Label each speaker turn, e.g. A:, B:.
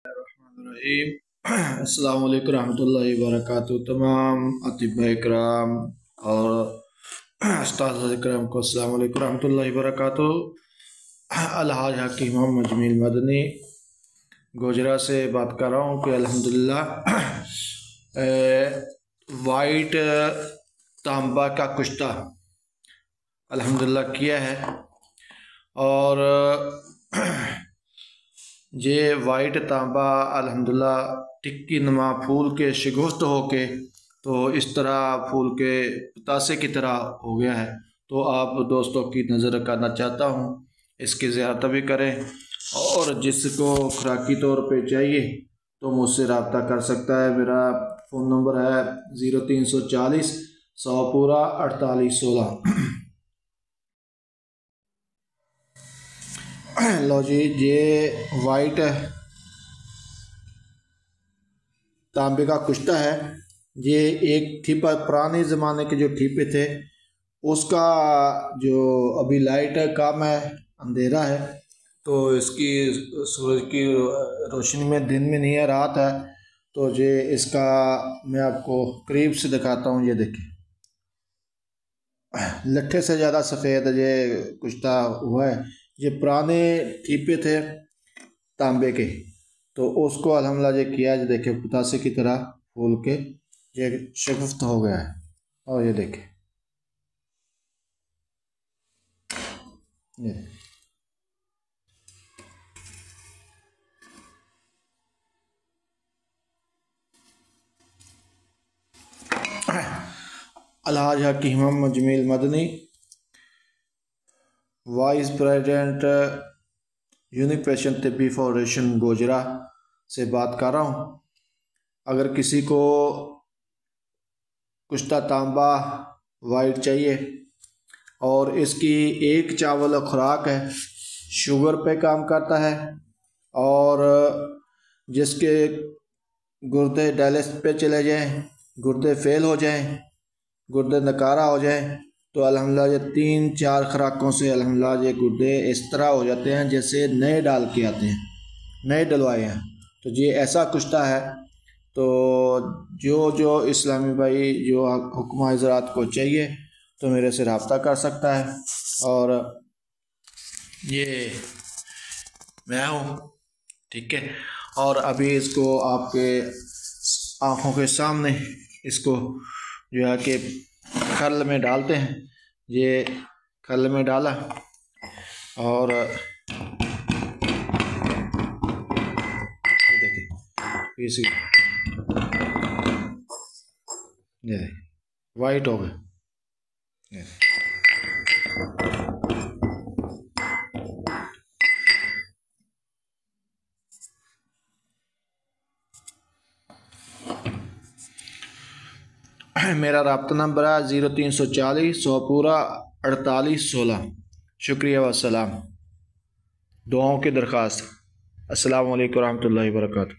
A: रहीम। अस्सलाम वालेकुम रहमतुल्लाहि व बरकातुहू। तमाम अतिबा इकराम और उस्ताद इकराम को अस्सलाम वालेकुम रहमतुल्लाहि व बरकातुहू। अलहाज हकीम मोहम्मद जमील मदनी गोजरा से बात कर रहा हूँ कि अल्हम्दुलिल्लाह वाइट तांबा का कुश्ता अल्हम्दुलिल्लाह किया है और ये वाइट तांबा अल्हम्दुलिल्लाह टिक्की नुमा फूल के शगुफ्त होके तो इस तरह फूल के पतासे की तरह हो गया है। तो आप दोस्तों की नज़र करना चाहता हूँ, इसकी ज़ियारत भी करें और जिसको खुराकी तौर पे चाहिए तो मुझसे रब्ता कर सकता है। मेरा फ़ोन नंबर है 0340 100 पूरा 4816। लो जी, ये वाइट तांबे का कुश्ता है। ये एक ठीपा पुराने ज़माने के जो ठीपे थे उसका जो अभी लाइट कम है, अंधेरा है, तो इसकी सूरज की रोशनी में दिन में नहीं है, रात है। तो ये इसका मैं आपको करीब से दिखाता हूँ। ये देखिए, लट्ठे से ज़्यादा सफ़ेद ये कुश्ता हुआ है। ये पुराने ठीपे थे तांबे के, तो उसको अल्हम्दुलिल्लाह ये किया। ये देखिए, पतासे की तरह फूल के ये शगुफ्त हो गया है। और ये देखिए, ये Alhaj Hakeem Mohammad Jameel Madani, vice president unique patient तिब्बी फाउंडेशन गोजरा से बात कर रहा हूँ। अगर किसी को कुश्ता तांबा वाइट चाहिए और इसकी एक चावल खुराक है, शुगर पे काम करता है और जिसके गुर्दे डायलिसिस पे चले जाएं, गुर्दे फेल हो जाएं, गुर्दे नकारा हो जाएं, तो अल्हम्दुलिल्लाह ये 3-4 खुराकों से अल्हम्दुलिल्लाह ये गुर्दे इस तरह हो जाते हैं जैसे नए डाल के आते हैं, नए डलवाए हैं। तो ये ऐसा कुश्ता है। तो जो इस्लामी भाई जो हुक्मा हज़रात को चाहिए तो मेरे से रब्ता कर सकता है। और ये मैं हूँ, ठीक है। और अभी इसको आपके आँखों के सामने इसको जो है कि खल में डालते हैं। ये खल में डाला और देखिए इसी ये वाइट हो गया। मेरा रब्ता नंबर है 0340 100 पूरा 4816। शुक्रिया वस्सलाम। दुआओं की दरख्वास्त। अस्सलाम वालेकुम रहमतुल्लाहि व बरकातुहू।